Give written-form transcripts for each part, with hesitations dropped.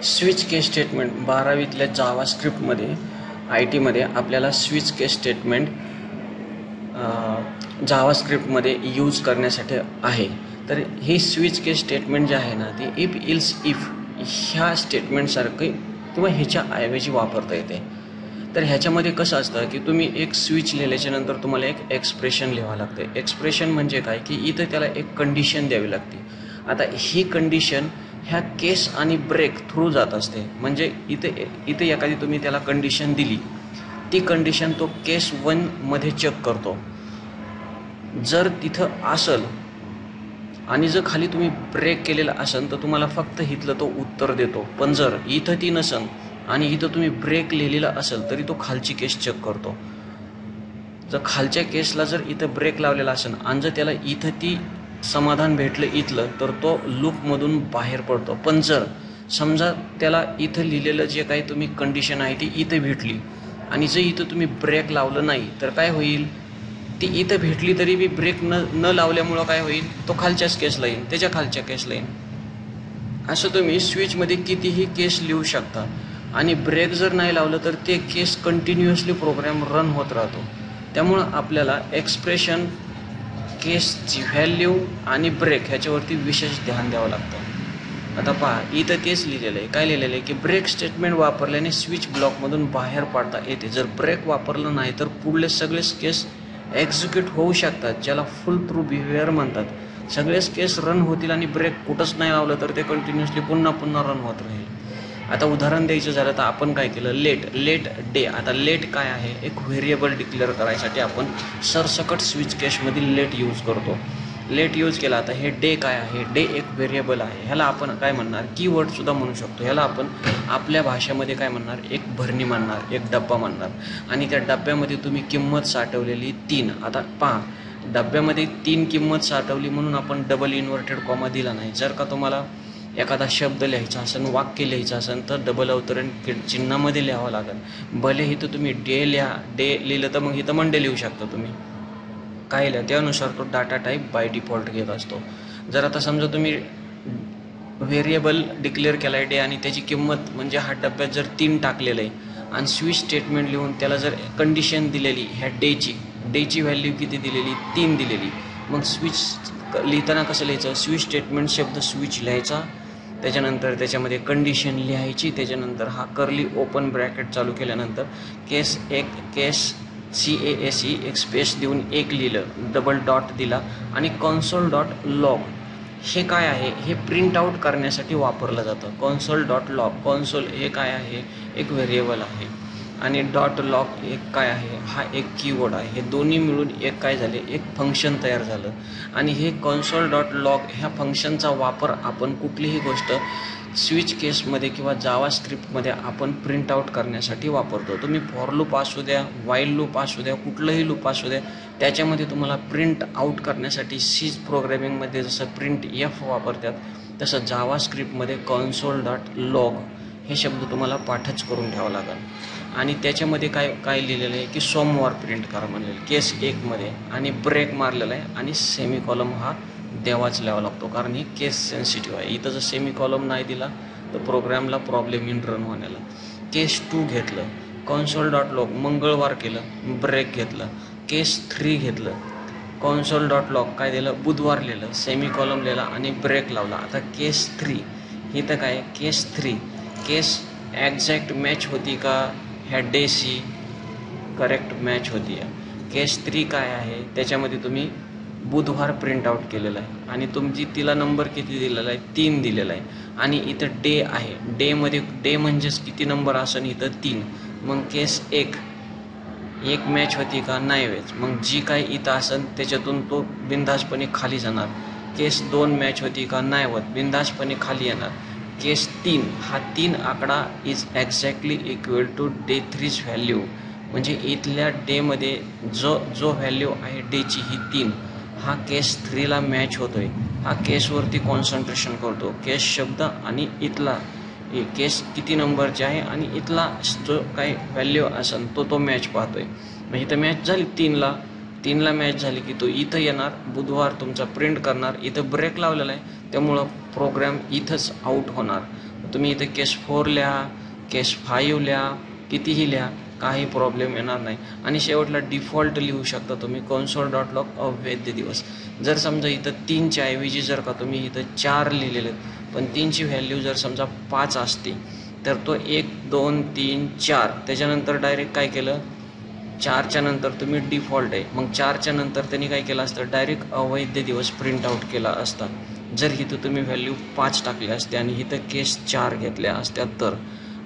Switch case statement 12वीतल्या जावास्क्रिप्टमध्ये IT मध्ये आपल्याला switch केस statement जावास्क्रिप्टमध्ये use करण्यासाठी आहे. तर हे स्विच केस स्टेटमेंट जे आहे ना ते इफ इल्स इफ ह्या स्टेटमेंटसारखे किंवा ह्याच्या ऐवजी वापरता येते. तर ह्याच्यामध्ये कसं असतं की तुम्ही एक स्विच लिहिल्याच्या नंतर तुम्हाला एक एक्सप्रेशन लिहावं लागते. एक्सप्रेशन म्हणजे काय की इथं त्याला एक कंडिशन द्यावी लागते. आता ही कंडिशन ह्या केस आणि ब्रेक थ्रू जात असते. म्हणजे इथे एखादी तुम्ही त्याला कंडिशन दिली, ती कंडिशन तो केस 1 मध्ये चेक करतो. जर तिथं असेल आणि जर खाली तुम्ही ब्रेक केलेला असेल तर तुम्हाला फक्त इथलं तो उत्तर देतो. पण जर इथं ती नसेल आणि इथं तुम्ही ब्रेक लिहिलेला असेल तरी तो खालची केस चेक करतो. जर खालच्या केसला जर इथं ब्रेक लावलेला असेल आणि जर त्याला इथं ती समाधान भेटलं इथलं तर तो लूपमधून बाहेर पडतो. पण जर समजा त्याला इथं लिहिलेलं जे काही तुम्ही कंडिशन आहे ती इथं भेटली आणि जर इथं तुम्ही ब्रेक लावलं नाही तर काय होईल, ती इथं भेटली तरी बी ब्रेक न लावल्यामुळं काय होईल, तो खालच्याच केसला येईल, त्याच्या खालच्या केसला येईल. असं तुम्ही स्विचमध्ये कितीही केस लिहू शकता आणि ब्रेक जर नाही लावलं तर ते केस कंटिन्युअसली प्रोग्राम रन होत राहतो. त्यामुळं आपल्याला एक्सप्रेशन, केसची व्हॅल्यू आणि ब्रेक ह्याच्यावरती विशेष ध्यान द्यावं लागतं. आता पहा, इथं तेच लिहिलेलं आहे. काय लिहिलेलं आहे की ब्रेक स्टेटमेंट वापरल्याने स्विच ब्लॉकमधून बाहेर पडता येते. जर ब्रेक वापरलं नाही तर पुढले सगळेच केस एक्झिक्यूट होऊ शकतात, ज्याला फुल थ्रू बिहेवियर म्हणतात. सगळेच केस रन होतील आणि ब्रेक कुठंच नाही लावलं तर ते कंटिन्युअसली पुन्हा रन होत राहील. आता उदाहरण द्यायचं झालं तर आपण काय केलं, लेट डे. आता लेट काय आहे, एक व्हेरिएबल डिक्लेअर करायसाठी आपण सरसकट स्विच केसमधील लेट यूज करतो. लेट यूज केला. आता हे डे काय आहे, डे एक व्हेरिएबल आहे. ह्याला आपण काय म्हणणार, कीवर्डसुद्धा म्हणू शकतो. ह्याला आपण आपल्या भाषेमध्ये काय म्हणणार, एक भरणी म्हणणार, एक डब्बा म्हणणार. आणि त्या डब्यामध्ये तुम्ही किंमत साठवलेली 3. आता पहा, डब्यामध्ये 3 किंमत साठवली म्हणून आपण डबल इन्व्हर्टेड कॉमा दिला नाही. जर का तुम्हाला एखादा शब्द लिहायचा असेल, वाक्य लिहायचं असेल तर डबल अवतरण चिन्हामध्ये लिहावं लागेल. भले इथं तुम्ही डे लिहिलं तर मग इथं मंडे लिहू शकता तुम्ही. काय लिहा त्यानुसार तो डाटा टाईप बाय डिफॉल्ट घेत असतो. जर आता समजा तुम्ही व्हेरिएबल डिक्लेअर केला आहे डे आणि त्याची किंमत म्हणजे हा डब्यात जर 3 टाकलेलं आहे आणि स्विच स्टेटमेंट लिहून त्याला जर कंडिशन दिलेली ह्या डेची व्हॅल्यू किती दिलेली, 3 दिलेली, मग स्विच लिहिताना कसं लिहायचं, स्विच स्टेटमेंट शब्द स्विच लिहायचा, त्याच्यानंतर त्याच्यामध्ये कंडिशन लिहायची, त्याच्यानंतर हा कर्ली ओपन ब्रॅकेट चालू केल्यानंतर केस CASE एक स्पेस देऊन 1 लिहिलं, डबल डॉट दिला आणि कॉन्सोल डॉट लॉग हे काय आहे, हे प्रिंट आउट करण्यासाठी वापरलं जातं. कॉन्सोल डॉट लॉग, कॉन्सोल हे काय आहे, एक व्हेरिएबल आहे आणि डॉट लॉग एक काय आहे, हा एक कीवर्ड आहे. हे दोन्ही मिळून एक काय झाले, एक फंक्शन तयार झालं. आणि हे कॉन्सोल डॉट लॉग ह्या फंक्शनचा वापर आपण कुठलीही गोष्ट स्विच केसमध्ये किंवा जावास्क्रिप्टमध्ये आपण प्रिंट आउट करण्यासाठी वापरतो. तुम्ही फॉर लूप असू द्या, व्हाईल लूप असू द्या, कुठलंही लूप असू द्या, त्याच्यामध्ये तुम्हाला प्रिंट आउट करण्यासाठी सी प्रोग्रॅमिंगमध्ये जसं प्रिंट एफ वापरतात तसं जावास्क्रिप्टमध्ये कॉन्सोल डॉट लॉग हे शब्द तुम्हाला पाठच करून ठेवावं लागेल. आणि त्याच्यामध्ये काय लिहिलेलं आहे की सोमवार प्रिंट करा म्हणलेलं केस 1 मध्ये आणि ब्रेक मारलेला आहे आणि सेमीकॉलम हा द्यावाच लिहावा लागतो कारण ही केस सेन्सिटिव्ह आहे. इथं जर सेमीकॉलम नाही दिला तर प्रोग्रामला प्रॉब्लेम इन रन होण्याला. केस 2 घेतलं, कॉन्सोल डॉट लॉग मंगळवार केलं, ब्रेक घेतलं. केस 3 घेतलं, कॉन्सोल डॉट लॉग काय दिलं, बुधवार लिहिलं, सेमीकॉलम लिहिला आणि ब्रेक लावला. आता केस 3 इथं काय, केस 3 केस एक्झॅक्ट मॅच होती का ह्या डेशी, करेक्ट मॅच होती आहे. केस 3 काय आहे, त्याच्यामध्ये तुम्ही बुधवार प्रिंट आउट केलेला आहे आणि तुमची तिला नंबर किती दिलेला आहे, 3 दिलेला आहे. आणि इथं डे आहे, डे म्हणजेच किती नंबर असेल इथं 3. मग केस 1 मॅच होती का, नाही वेच, मग जी काय इथं असेल त्याच्यातून तो बिंदासपणे खाली जाणार. केस 2 मॅच होती का, नाही होत, बिंदासपणे खाली येणार. केस 3 हा 3 आकडा is exactly equal to day 3 value, म्हणजे इथल्या डेमध्ये जो व्हॅल्यू आहे डेची ही 3 हा केस 3ला मॅच होतोय. हा केसवरती कॉन्सन्ट्रेशन करतो, केस शब्द आणि इथला केस किती नंबरचे आहे आणि इथला जो काही व्हॅल्यू असेल तो मॅच पाहतोय. मग इथं मॅच झाली 3ला मॅच झाली की तो इथं येणार, बुधवार तुमचा प्रिंट करणार. इथं ब्रेक लावलेला आहे त्यामुळं प्रोग्राम इथंच आउट होणार. तुम्ही इथे केस 4 लिहा, केस 5 लिहा, कितीही लिहा, काही प्रॉब्लेम येणार नाही. आणि शेवटला डिफॉल्ट लिहू शकता तुम्ही console.log अवैध दिवस. जर समजा इथं 3च्या ऐवजी जर का तुम्ही इथं 4 लिहिलेले पण 3ची व्हॅल्यू जर समजा 5 असते तर तो 1 2 3 4 त्याच्यानंतर डायरेक्ट काय केलं, 4च्या नंतर तुम्ही डिफॉल्ट आहे, मग 4च्या नंतर त्यांनी काय केलं असतं, डायरेक्ट अवैध दिवस प्रिंट आउट केला असता. जर इथं तुम्ही व्हॅल्यू 5 टाकली असते आणि इथं केस 4 घेतल्या असत्या तर,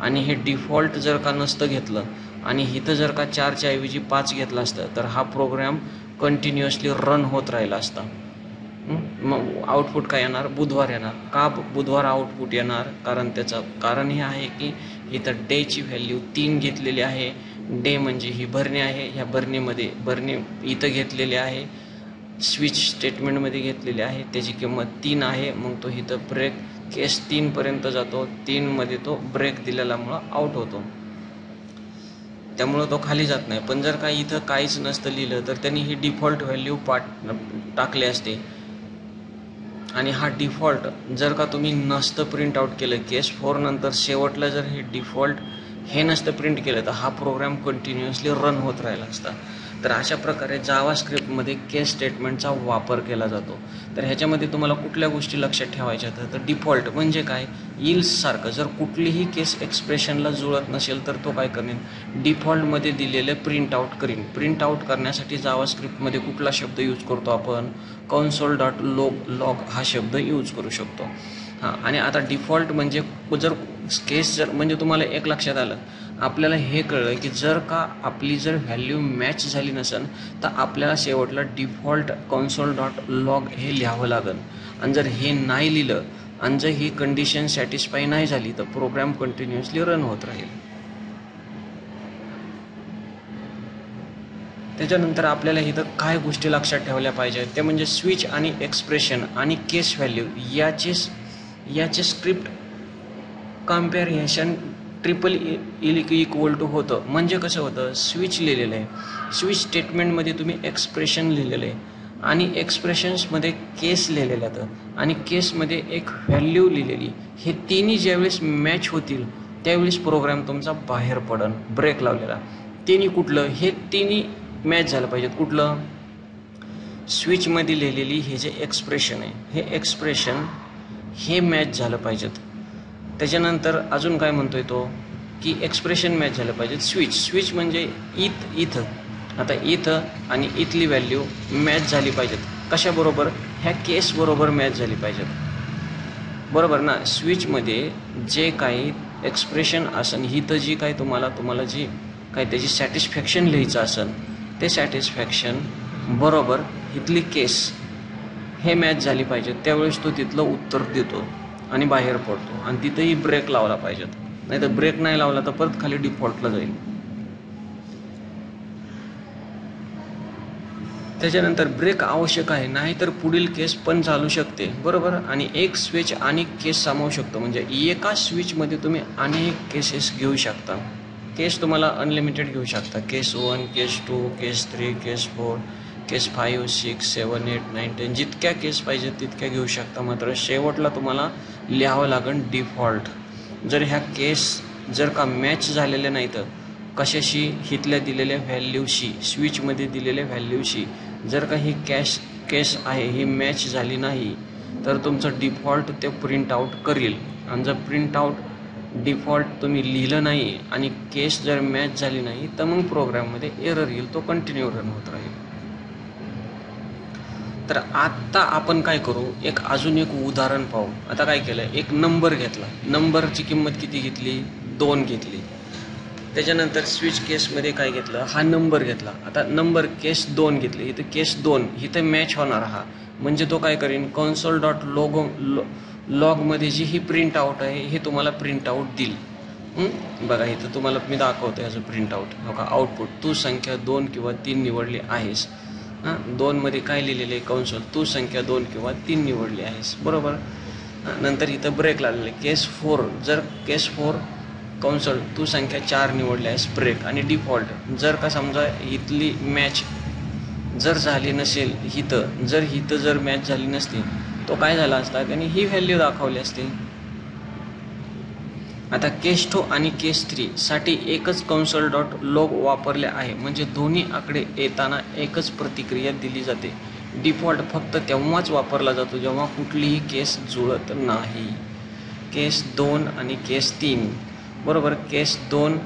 आणि हे डिफॉल्ट जर का नसतं घेतलं आणि इथं जर का 4च्या ऐवजी 5 घेतलं असतं तर हा प्रोग्राम कंटिन्युअसली रन होत राहिला असता. मग आउटपुट काय येणार, बुधवार येणार. का बुधवार आउटपुट येणार, कारण हे आहे की इथं डेची व्हॅल्यू 3 घेतलेली आहे. डे म्हणजे ही भरणी आहे, ह्या भरणी इथं घेतलेली आहे, स्विच स्टेटमेंटमध्ये घेतलेली आहे, त्याची किंमत 3 आहे. मग तो इथं ब्रेक केस 3पर्यंत जातो, 3मध्ये तो ब्रेक दिलेल्यामुळं आउट होतो, त्यामुळं तो खाली जात नाही. पण जर का इथं काहीच नसतं लिहिलं तर त्यांनी ही डिफॉल्ट व्हॅल्यू टाकली असते. आणि हा डिफॉल्ट जर का तुम्ही नसतं प्रिंट आउट केलं, केस 4 नंतर शेवटला जर हे डिफॉल्ट हे नसतं प्रिंट केलं तर हा प्रोग्राम कंटिन्युअसली रन होत राहिला असता. तर अशा प्रकारे जावा स्क्रिप्टमध्ये केस स्टेटमेंटचा वापर केला जातो. तर ह्याच्यामध्ये तुम्हाला कुठल्या गोष्टी लक्षात ठेवायच्या तर डिफॉल्ट म्हणजे काय, इल्ससारखं जर कुठलीही केस एक्सप्रेशनला जुळत नसेल तर तो काय करेन, डिफॉल्टमध्ये दिलेलं प्रिंट आउट करीन. प्रिंट आउट करण्यासाठी जावा स्क्रिप्टमध्ये कुठला शब्द यूज करतो आपण, console.log हा शब्द यूज करू शकतो. आणि आता डिफॉल्ट म्हणजे जर केस म्हणजे तुम्हाला एक लक्षात आलं, आपल्याला हे कळलं की जर का आपली जर व्हॅल्यू मॅच झाली नसेल तर आपल्याला शेवटला डिफॉल्ट console.log हे लिहावं लागेल. आणि जर हे नाही लिहिलं आणि जर ही कंडिशन सॅटिस्फाय नाही झाली तर प्रोग्राम कंटिन्युअसली रन होत राहील. त्याच्यानंतर आपल्याला इथं काय गोष्टी लक्षात ठेवल्या पाहिजेत ते म्हणजे स्विच आणि एक्सप्रेशन आणि केस व्हॅल्यू याचे script comparison triple equal to होतं. म्हणजे कसं होतं, स्विच लिहिलेलं आहे, स्विच स्टेटमेंटमध्ये तुम्ही एक्सप्रेशन लिहिलेलं आहे आणि एक्सप्रेशन्समध्ये केस लिहिलेलं आहे आणि केसमध्ये एक व्हॅल्यू लिहिलेली, हे तिन्ही ज्यावेळेस मॅच होतील त्यावेळेस प्रोग्राम तुमचा बाहेर पडन, ब्रेक लावलेला. तिन्ही कुठलं, हे तिन्ही मॅच झालं पाहिजेत. कुठलं, स्विचमध्ये लिहिलेली हे जे एक्सप्रेशन आहे हे एक्सप्रेशन हे मॅच झालं पाहिजेत. त्याच्यानंतर अजून काय म्हणतोय तो की एक्सप्रेशन मॅच झालं पाहिजेत. स्विच म्हणजे इथं आता इथं आणि इथली व्हॅल्यू मॅच झाली पाहिजेत. कशाबरोबर, ह्या केसबरोबर मॅच झाली पाहिजेत, बरोबर ना. स्विचमध्ये जे काही एक्सप्रेशन असेल, इथं जी काय तुम्हाला जी काय त्याची सॅटिस्फॅक्शन लिहायचं असेल ते सॅटिस्फॅक्शन बरोबर इथली केस हे मॅच झाली पाहिजे, त्यावेळेस तो तिथलं उत्तर देतो आणि बाहेर पडतो. आणि तिथंही ब्रेक लावला पाहिजेत, नाही तर ब्रेक नाही लावला तर परत खाली डिफॉल्टला जाईल. त्याच्यानंतर ब्रेक आवश्यक आहे, नाहीतर पुढील केस पण चालू शकते, बरोबर. आणि एक स्विच अनेक केस सामावू शकतो, म्हणजे एका स्विचमध्ये तुम्ही अनेक केसेस घेऊ शकता. केस तुम्हाला अनलिमिटेड घेऊ शकता, केस 1, केस 2, केस 3, केस 4, केस 5, 6, 7, 8, 9, 10 जितक्या केस पाहिजे तितक्या घेऊ शकता. मात्र शेवटला तुम्हाला लिहावं लागेल डिफॉल्ट. जर ह्या केस जर का मॅच झालेल्या नाही तर कशाशी, इथल्या दिलेल्या व्हॅल्यूशी, स्विचमध्ये दिलेल्या व्हॅल्यूशी जर का ही केस आहे ही मॅच झाली नाही तर तुमचं डिफॉल्ट ते प्रिंट आउट करेल. आणि जर प्रिंट आउट डिफॉल्ट तुम्ही लिहिलं नाही आणि केस जर मॅच झाली नाही तर मग प्रोग्राममध्ये एरर येईल, तो कंटिन्यू रन होत राहील. तर आत्ता आपण काय करू, अजून एक उदाहरण पाहू. आता काय केलं, एक नंबर घेतला, नंबरची किंमत किती घेतली, 2 घेतली. त्याच्यानंतर स्विच केसमध्ये काय घेतलं, हा नंबर घेतला. आता नंबर केस 2 घेतली, इथं केस 2 इथं मॅच होणार हा, म्हणजे तो काय करेन, console.logमध्ये जी ही प्रिंट आउट आहे हे तुम्हाला प्रिंट आउट देईल. बघा इथं तुम्हाला मी दाखवतो याचं प्रिंट आउट. बघा आउटपुट, तू संख्या 2 किंवा 3 निवडली आहेस. 2मध्ये काय लिहिलेलं आहे, कंसोल, तू संख्या 2 किंवा 3 निवडली आहेस, बरोबर. नंतर इथं ब्रेक लागलेलं आहे, केस 4, जर केस 4 कंसोल, तू संख्या 4 निवडली आहेस, ब्रेक. आणि डिफॉल्ट जर का समजा इथली मॅच जर झाली नसेल, इथं जर मॅच झाली नसती तो काय झाला असता, त्यांनी ही व्हॅल्यू दाखवली असती. आता केस 2 आणि केस 3 साठी एकच कन्सोल डॉट लॉग वापरले आहे, म्हणजे दोन्ही आकडे येताना एकच प्रतिक्रिया दिली जाते. डिफॉल्ट फक्त तेव्हाच वापरला जातो जेव्हा कुठलीही केस जुळत नाही. केस 2 आणि केस 3 बरोबर. केस 2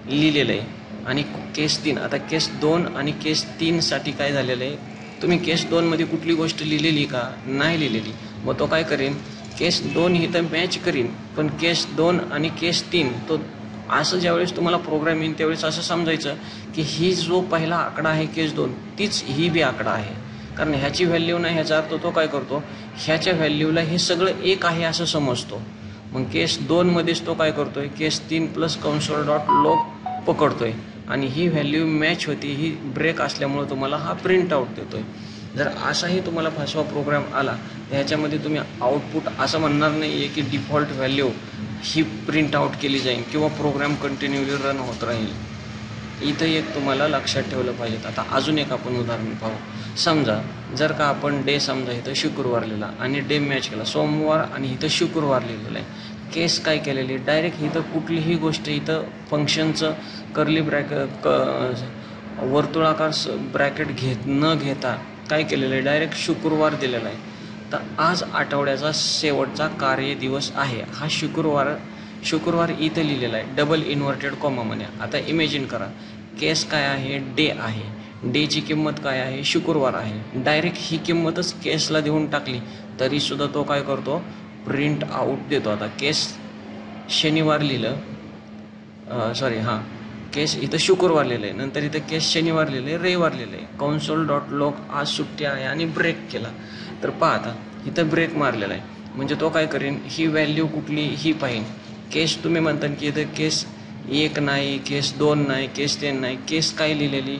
लिहिलेलं आहे आणि केस 3. आता केस 2 आणि केस 3 साठी काय झालेलं आहे, तुम्ही केस 2 मध्ये कुठली गोष्ट लिहिलेली का, नाही लिहिलेली. मग तो काय करेन, केस 2 ही तर मॅच करीन, पण केस 2 आणि केस 3 तो असं ज्यावेळेस तुम्हाला प्रोग्राम येईल त्यावेळेस असं समजायचं की ही जो पहिला आकडा आहे केस 2 तीच ही बी आकडा आहे, कारण ह्याची व्हॅल्यू नाही. ह्याचा अर्थ तो काय करतो, ह्याच्या व्हॅल्यूला हे सगळं एक आहे असं समजतो. मग केस 2 मध्येच तो काय करतोय, केस 3 प्लस कन्सोल डॉट लॉग पकडतोय आणि ही व्हॅल्यू मॅच होती. ही ब्रेक असल्यामुळे तुम्हाला हा प्रिंट आउट देतोय. जर असाही तुम्हाला फसवा प्रोग्राम आला तर ह्याच्यामध्ये तुम्ही आउटपुट असं म्हणणार नाही आहे की डिफॉल्ट व्हॅल्यू ही प्रिंट आउट केली जाईल किंवा प्रोग्राम कंटिन्युअली रन होत राहील. इथं एक तुम्हाला लक्षात ठेवलं पाहिजे. आता अजून एक आपण उदाहरण पाहू. समजा जर का आपण डे समजा इथं शुक्रवार लिहिला आणि डे मॅच केला सोमवार आणि इथं शुक्रवार लिहिलेलं आहे. केस काय केलेली, डायरेक्ट इथं कुठलीही गोष्ट इथं फंक्शनचं कर्ली ब्रॅकेट वर्तुळाकार ब्रॅकेट न घेता काय केलेलं आहे, डायरेक्ट शुक्रवार दिलेला आहे. तर आज आठवड्याचा शेवटचा कार्यदिवस आहे. हा शुक्रवार इथं लिहिलेला आहे डबल इन्व्हर्टेड कॉमामध्ये. आता इमॅजिन करा, केस काय आहे, डे आहे. डेची किंमत काय आहे, शुक्रवार आहे. डायरेक्ट ही किंमतच केसला देऊन टाकली तरीसुद्धा तो काय करतो, प्रिंट आउट देतो. आता केस शनिवार लिहिलं, केस इथं शुक्रवार लिहिलं आहे, नंतर इथं केस शनिवार लिहिलं आहे, रविवार लिहिलं आहे. कन्सोल डॉट लॉग आज सुट्टी आहे आणि ब्रेक केला. तर पहा आता इथं ब्रेक मारलेला आहे, म्हणजे तो काय करेन, ही व्हॅल्यू कुठली ही पाहिन. केस तुम्ही म्हणता की इथं केस 1 नाही, केस 2 नाही, केस 3 नाही. केस काय लिहिलेली,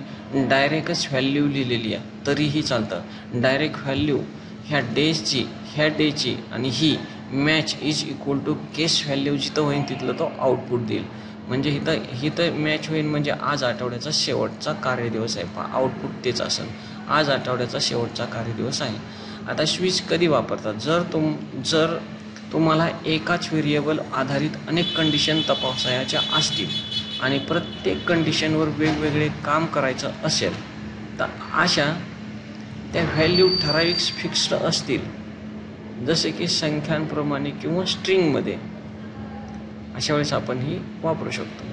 डायरेक्टच व्हॅल्यू लिहिलेली आहे तरीही चालतं. डायरेक्ट व्हॅल्यू ह्या डेची आणि ही match is equal to case value जिथं होईल तिथलं तो आउटपुट देईल. म्हणजे इथं मॅच होईल, म्हणजे आज आठवड्याचा शेवटचा कार्यदिवस आहे. आउटपुट तेच असेल, आज आठवड्याचा शेवटचा कार्यदिवस आहे. आता स्विच कधी वापरतात, जर तुम्हाला एकाच व्हेरिएबल आधारित अनेक कंडिशन तपासायच्या असतील आणि प्रत्येक कंडिशनवर वेगवेगळे काम करायचं असेल तर अशा त्या व्हॅल्यू ठराविक फिक्स्ड असतील, जसे की संख्यांप्रमाणे किंवा स्ट्रिंगमध्ये, अशा वेळेस आपण ही वापरू शकतो.